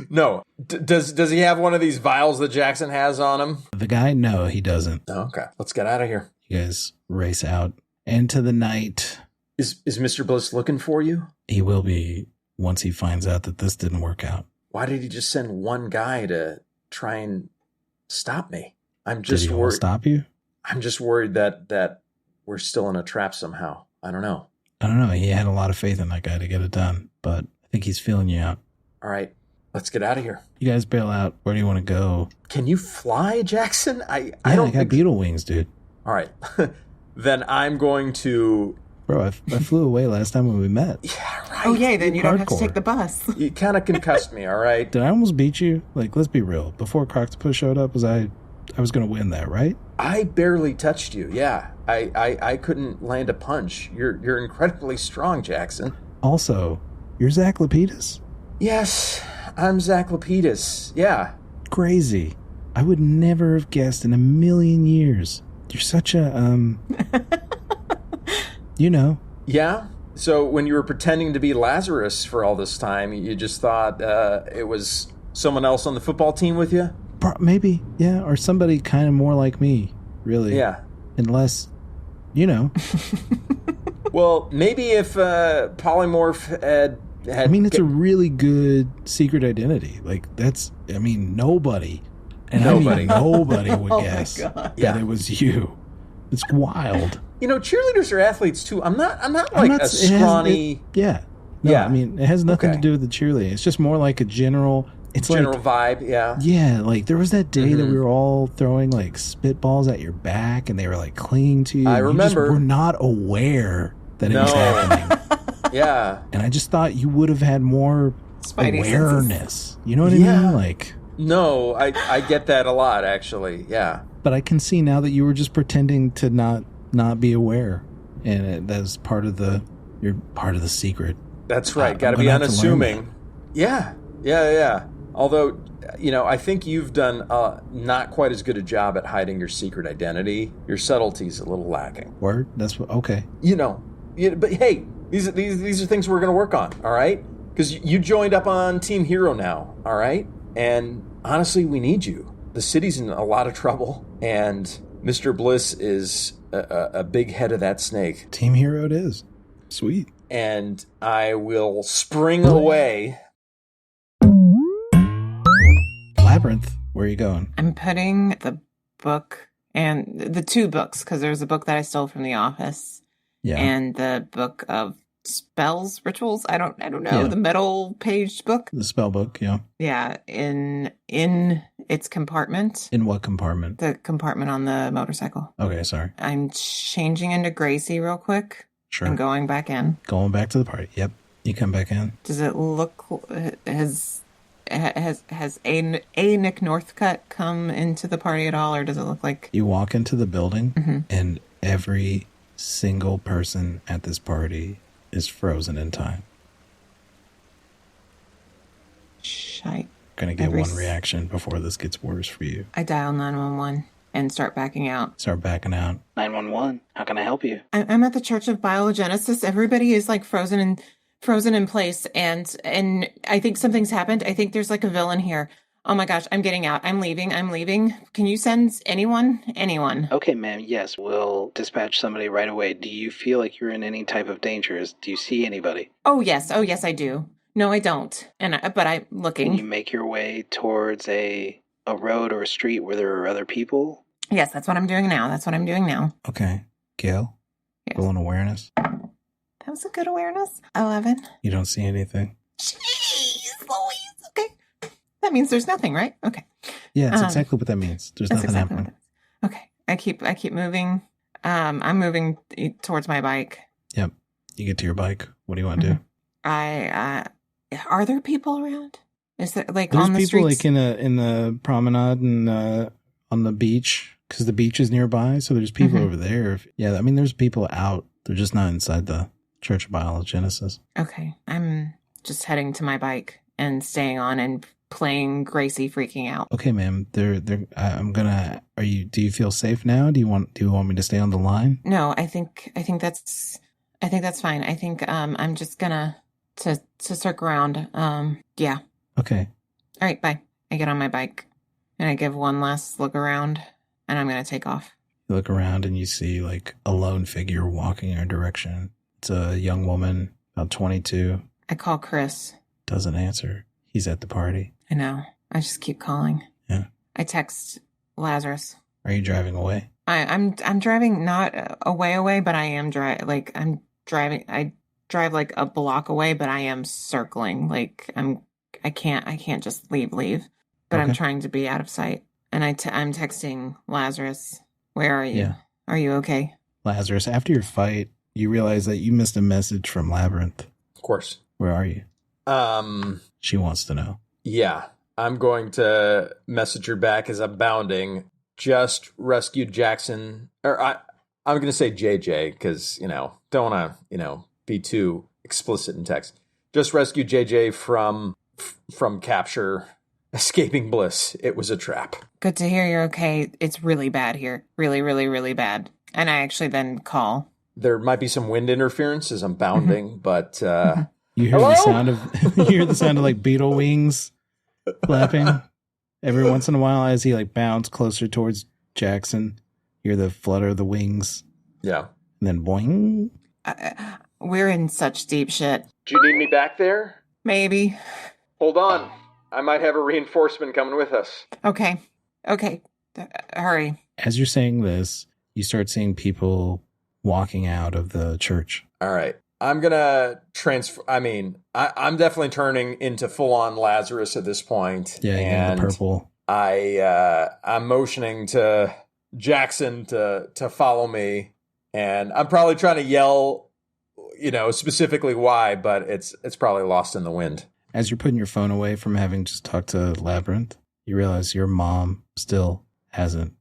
No. Does he have one of these vials that Jackson has on him? The guy? No, he doesn't. Oh, okay. Let's get out of here. You guys race out into the night. Is Mr. Bliss looking for you? He will be once he finds out that this didn't work out. Why did he just send one guy to try and stop me? I'm just Did he worried. stop you? I'm just worried that we're still in a trap somehow. I don't know. I don't know. He had a lot of faith in that guy to get it done, but I think he's feeling you out. All right, let's get out of here. You guys bail out. Where do you want to go? Can you fly, Jackson? I I don't got think... beetle wings, dude. All right. Then I'm going to... Bro, I flew away last time when we met. Yeah, right. Oh, yay, then you don't have to Hardcore. take the bus. You kind of concussed me, all right? Did I almost beat you? Like, let's be real. Before Croctopus showed up, I was going to win that, right? I barely touched you, yeah. I couldn't land a punch. You're incredibly strong, Jackson. Also, you're Zack Lapidus? Yes, I'm Zack Lapidus. Yeah. Crazy. I would never have guessed in a million years. You're such a, you know. Yeah? So when you were pretending to be Lazarus for all this time, you just thought it was someone else on the football team with you? Maybe, yeah. Or somebody kind of more like me, really. Yeah. Unless, you know. Well, maybe if Polymorph had I mean, it's a really good secret identity. Like, nobody, and Nobody. I mean nobody would Oh my guess God. that Yeah. it was you. It's wild. You know, cheerleaders are athletes too. I'm not like a scrawny Yeah. No, Yeah. I mean, it has nothing Okay. to do with the cheerleading. It's just more like a general... It's general like... vibe, yeah. Yeah, like there was that day that Mhm. we were all throwing like spitballs at your back and they were like clinging to you. I and you just remember. were not aware that it was No. happening. Yeah. And I just thought you would have had more Spidey awareness. You know what I Yeah. mean? Like... No, I get that a lot, actually. Yeah. But I can see now that you were just pretending to not be aware, and that's you're part of the secret. That's right. I'm Got to be gonna have to learn unassuming. Yeah. Although, you know, I think you've done not quite as good a job at hiding your secret identity. Your subtlety's a little lacking. Word? That's what. Okay. You know, but hey, these are things we're going to work on. All right, because you joined up on Team Hero now. All right, and honestly, we need you. The city's in a lot of trouble, and Mr. Bliss is a big head of that snake. Team Hero it is. Sweet. And I will spring away. Labyrinth. Where are you going? I'm putting the book and the two books, because there's a book that I stole from the office Yeah. and the book of spells, rituals. I don't know, Yeah. the metal paged book. The spell book. Yeah. Yeah, in its compartment, In what compartment? the compartment on the motorcycle. Okay. Sorry. I'm changing into Gracie real quick Sure. and going back in. Going back to the party. Yep. You come back in. Does it look has a Nick Northcutt come into the party at all, or does it look like You walk into the building, Mhm. and every single person at this party is frozen in time. shite? Gonna get Every one s- reaction before this gets worse for you. I dial 911 and start backing out. Start backing out. 911. How can I help you? I'm at the Church of Biogenesis. Everybody is like frozen in place, and I think something's happened. I think there's like a villain here. Oh my gosh, I'm getting out. I'm leaving. Can you send anyone? Okay, ma'am. Yes, we'll dispatch somebody right away. Do you feel like you're in any type of danger? Do you see anybody? Oh yes, I do. No, I don't. But I'm Can you looking. make your way towards a road or a street where there are other people? Yes, that's what I'm doing now. Okay. Gail, Yes. roll an awareness. That was a good awareness. 11. You don't see anything. Jeez Louise. Okay. That means there's nothing, right? Okay. Yeah, it's Um, exactly what that means. There's That's nothing exactly happening. what it is. Okay. I keep moving. I'm moving towards my bike. Yep. You get to your bike. What do you want to do? Are there people around? Is there like There's on the people streets? like in the promenade and on the beach, because the beach is nearby. So there's people over there. Yeah, I mean, there's people out. They're just not inside the Church of Biogenesis. Okay, I'm just heading to my bike and staying on and playing Gracie freaking out. Okay, ma'am. I'm gonna. Do you feel safe now? Do you want me to stay on the line? No, I think that's fine. I think I'm just gonna to circle around. Yeah. Okay. All right, bye. I get on my bike and I give one last look around and I'm gonna take off. You look around and you see like a lone figure walking in your direction. It's a young woman, about 22. I call Chris. Doesn't answer. He's at the party. I know. I just keep calling. Yeah. I text Lazarus. Are you driving away? I'm driving not away, but I am I'm driving. I drive like a block away, but I am circling. Like I can't just leave. But Okay. I'm trying to be out of sight. And I'm texting Lazarus. Where are you? Yeah. Are you okay? Lazarus, after your fight, you realize that you missed a message from Labyrinth. Of course. Where are you? She wants to know. Yeah. I'm going to message her back as I'm bounding. Just rescued Jackson. Or I'm going to say JJ because, don't want to, be too explicit in text. Just rescued JJ from capture, escaping Bliss. It was a trap. Good to hear you're okay. It's really bad here. Really, really, really bad. And I actually then call. There might be some wind interference as I'm bounding, but You hear the sound of like beetle wings flapping every once in a while as he like bounds closer towards Jackson. You hear the flutter of the wings. yeah. And then boing. We're in such deep shit. Do you need me back there? Maybe. Hold on. I might have a reinforcement coming with us. Okay. Hurry. As you're saying this, you start seeing people walking out of the church. All right. I'm going to transfer. I mean, I'm definitely turning into full-on Lazarus at this point. Yeah, and the purple. I'm motioning to Jackson to follow me. And I'm probably trying to yell, specifically why, but it's probably lost in the wind. As you're putting your phone away from having just talked to Labyrinth, you realize your mom still hasn't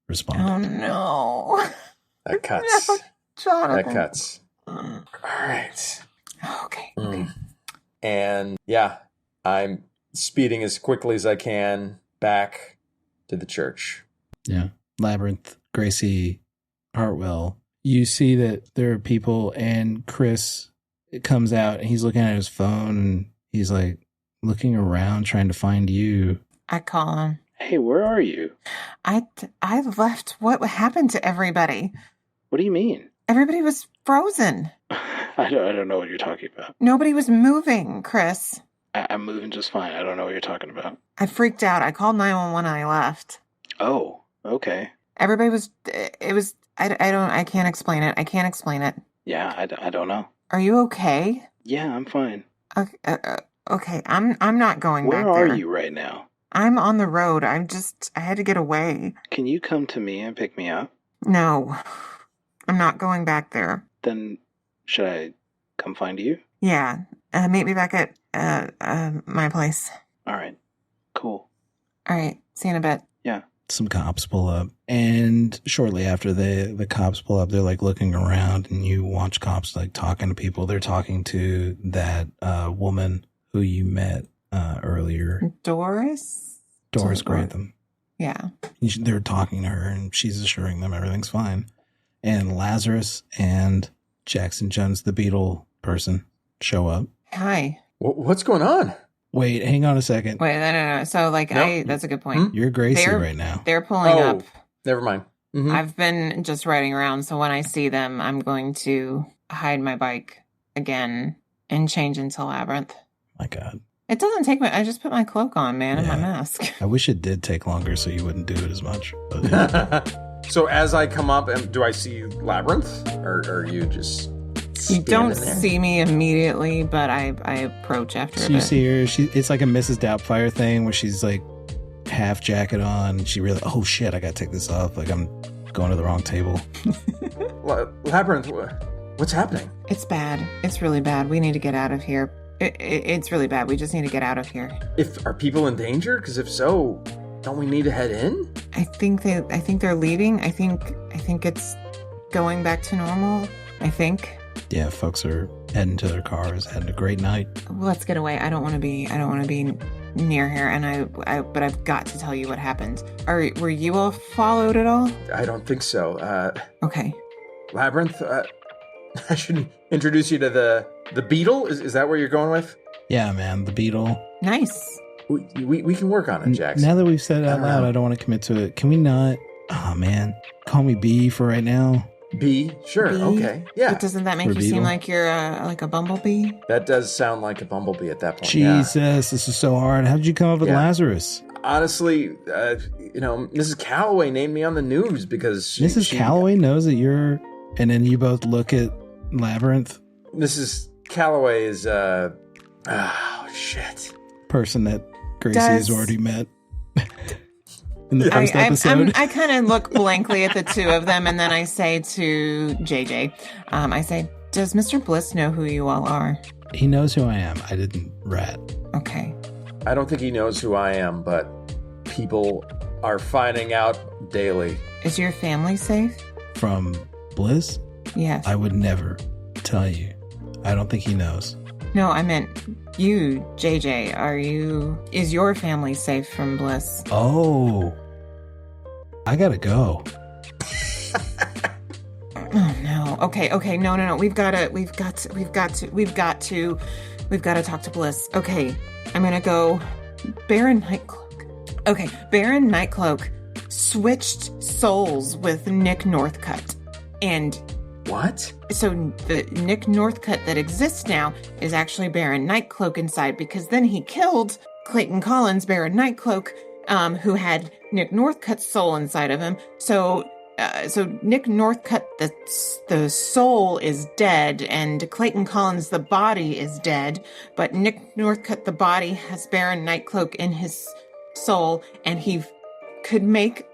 responded. Oh, no. That cuts. No, Jonathan. That cuts. All right. Okay. And yeah, I'm speeding as quickly as I can back to the church. Yeah. Labyrinth, Gracie, Hartwell. You see that there are people, and Chris comes out and he's looking at his phone and he's like looking around trying to find you. I call him. Hey, where are you? I left. What happened to everybody? What do you mean? Everybody was frozen. I don't know what you're talking about. Nobody was moving, Chris. I'm moving just fine. I don't know what you're talking about. I freaked out. I called 911 and I left. Oh, okay. Everybody was, I can't explain it. I can't explain it. Yeah, I don't know. Are you okay? Yeah, I'm fine. Okay, I'm not going back there. Where are you right now? I'm on the road. I had to get away. Can you come to me and pick me up? No, I'm not going back there. Then should I come find you? Yeah, meet me back at my place. All right, cool. All right, see you in a bit. Yeah. Some cops pull up, and shortly after the cops pull up, they're like looking around, and you watch cops like talking to people. They're talking to that woman who you met earlier, Doris Grantham. Yeah. They're talking to her, and she's assuring them everything's fine. And Lazarus and Jackson Jones, the beetle person, show up. Hi. What's going on? Wait, hang on a second. Wait, no. So, that's a good point. You're Gracie right now. They're pulling up. Never mind. Mm-hmm. I've been just riding around, so when I see them, I'm going to hide my bike again and change into Labyrinth. My God. It doesn't take I just put my cloak on, man, and my mask. I wish it did take longer so you wouldn't do it as much. But, So as I come up, do I see Labyrinth? Or are you just... You don't see me immediately, but I approach after a bit. You see her. It's like a Mrs. Doubtfire thing where she's like half jacket on. She really, oh shit, I gotta take this off. Like I'm going to the wrong table. Labyrinth, what's happening? It's bad. It's really bad. We need to get out of here. It's really bad. We just need to get out of here. Are people in danger? Because if so, don't we need to head in? I think they're leaving. I think it's going back to normal. I think. Yeah, folks are heading to their cars, having a great night. Let's get away. I don't want to be near here, and but I've got to tell you what happened. Were you all followed at all? I don't think so. Okay. Labyrinth, I should introduce you to the beetle. Is that where you're going with? Yeah, man, the beetle. Nice. We can work on it, Jackson. Now that we've said it out loud, I don't want to commit to it. Can we not? Oh man, call me B for right now. B? Sure, B? Okay, yeah. But doesn't that make For you beetle? seem like you're like a bumblebee? That does sound like a bumblebee at that point. Jesus, this is so hard. How did you come up with Yeah. Lazarus? Honestly, Mrs. Calloway named me on the news because Mrs. Calloway knows that you're, and then you both look at Labyrinth, Mrs. Calloway is shit. person that Gracie has already met in the first episode. I kind of look blankly at the two of them, and then I say to JJ, I say, does Mr. Bliss know who you all are? He knows who I am. I didn't rat. Okay. I don't think he knows who I am, but people are finding out daily. Is your family safe? From Bliss? Yes. I would never tell you. I don't think he knows. No, I meant you, JJ. Is your family safe from Bliss? Oh. I gotta go. Oh no. Okay. No. We've got to talk to Bliss. Okay. I'm gonna go. Baron Nightcloak. Okay. Baron Nightcloak switched souls with Nick Northcutt. And What? so the Nick Northcutt that exists now is actually Baron Nightcloak inside, because then he killed Clayton Collins, Baron Nightcloak, who had Nick Northcutt's soul inside of him. So Nick Northcutt, the soul is dead, and Clayton Collins, the body is dead. But Nick Northcutt, the body, has Baron Nightcloak in his soul, and he could make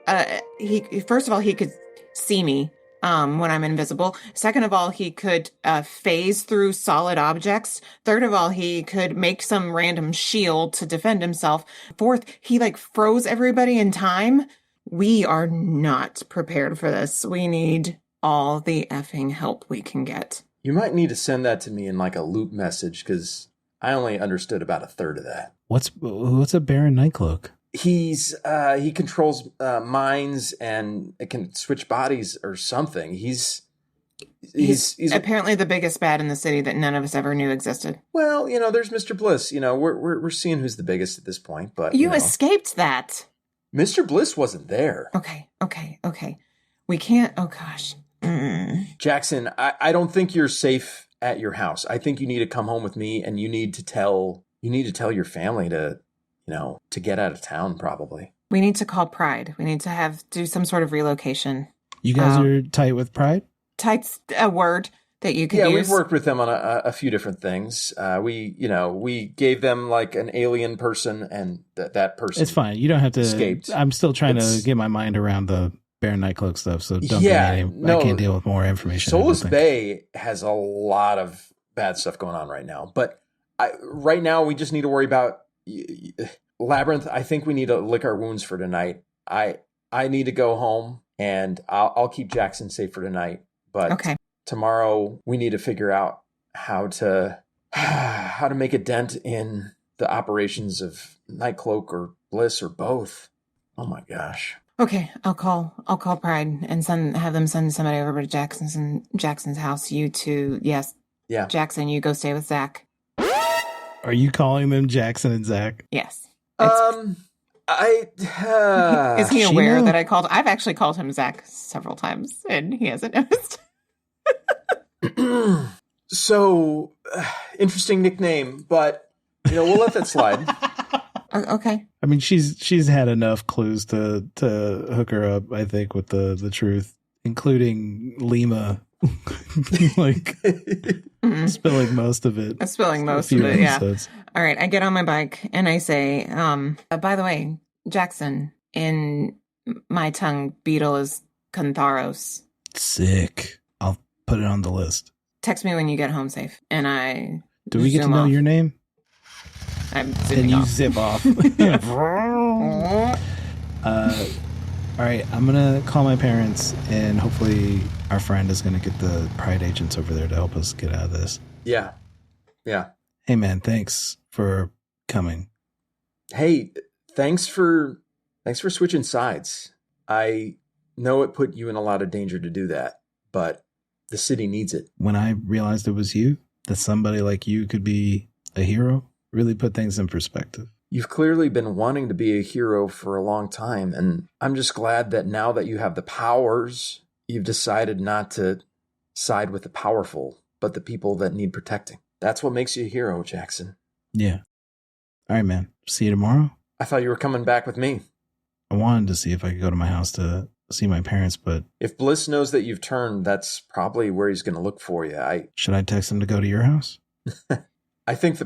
first of all, he could see me when I'm invisible. Second of all, he could phase through solid objects. Third of all, he could make some random shield to defend himself. Fourth, he froze everybody in time. We are not prepared for this. We need all the effing help we can get. You might need to send that to me in a loop message, because I only understood about a third of that. What's a Baron Nightcloak? He controls minds, and it can switch bodies or something. He's apparently the biggest bad in the city that none of us ever knew existed. Well, there's Mr. Bliss. We're seeing who's the biggest at this point, but you escaped that. Mr. Bliss wasn't there. Okay. We can't. Oh gosh. Jackson, I don't think you're safe at your house. I think you need to come home with me, and you need to tell your family to get out of town, probably. We need to call Pride. We need to do some sort of relocation. You guys are tight with Pride? Tight's a word that you could use. Yeah, we've worked with them on a few different things. We gave them an alien person, and that person. It's fine. You don't have to. Escaped. I'm still trying to get my mind around the Baron Nightcloak stuff, so don't give me I can't deal with more information. Solis Bay has a lot of bad stuff going on right now, but right now we just need to worry about Labyrinth. I think we need to lick our wounds for tonight. I need to go home, and I'll keep Jackson safe for tonight. But okay. Tomorrow we need to figure out how to make a dent in the operations of Nightcloak or Bliss or both. Oh my gosh. Okay, I'll call Pride and have them send somebody over to Jackson's house. You two, yes. Yeah. Jackson, you go stay with Zach. Are you calling them Jackson and Zach? Yes. Is he aware that I called? I've actually called him Zach several times, and he hasn't noticed. So, interesting nickname, but we'll let that slide. Okay. I mean, she's had enough clues to hook her up, I think, with the truth, including Lima, spilling most of it. Spilling most of it, episodes. Yeah. All right, I get on my bike and I say, by the way, Jackson, in my tongue, beetle is Cantharos. Sick. I'll put it on the list. Text me when you get home safe. And I Do we get to know your name? I'm Then zipping you off. zip off. All right, I'm going to call my parents, and hopefully our friend is going to get the Pride agents over there to help us get out of this. Yeah. Hey, man, thanks for coming. Hey, thanks for switching sides. I know it put you in a lot of danger to do that, but the city needs it. When I realized it was you, that somebody like you could be a hero, really put things in perspective. You've clearly been wanting to be a hero for a long time, and I'm just glad that now that you have the powers, you've decided not to side with the powerful, but the people that need protecting. That's what makes you a hero, Jackson. Yeah. All right, man. See you tomorrow. I thought you were coming back with me. I wanted to see if I could go to my house to see my parents, but... If Bliss knows that you've turned, that's probably where he's going to look for you. Should I text him to go to your house? I think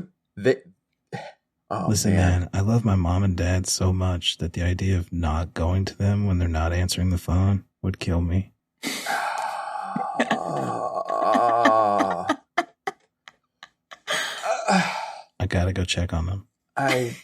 Listen, man, I love my mom and dad so much that the idea of not going to them when they're not answering the phone would kill me. I gotta go check on them. I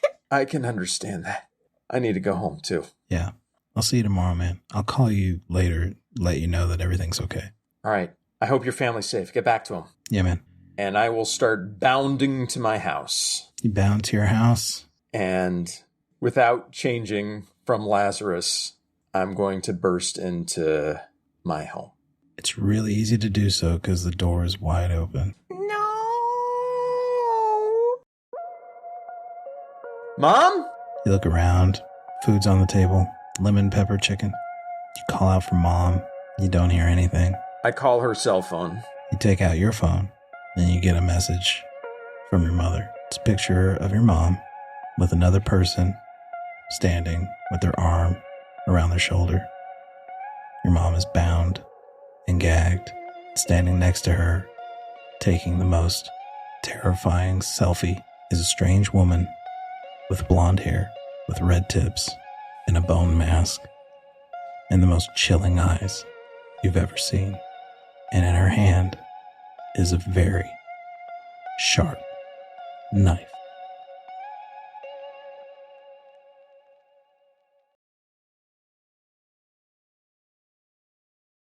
can understand that. I need to go home, too. Yeah. I'll see you tomorrow, man. I'll call you later, let you know that everything's okay. All right. I hope your family's safe. Get back to them. Yeah, man. And I will start bounding to my house. You bound to your house? And without changing from Lazarus, I'm going to burst into my home. It's really easy to do so because the door is wide open. No. Mom? You look around. Food's on the table. Lemon pepper chicken. You call out for mom. You don't hear anything. I call her cell phone. You take out your phone, and you get a message from your mother. It's a picture of your mom with another person standing with their arm around their shoulder. Your mom is bound and gagged. Standing next to her, taking the most terrifying selfie, is a strange woman with blonde hair, with red tips, and a bone mask, and the most chilling eyes you've ever seen. And in her hand is a very sharp knife.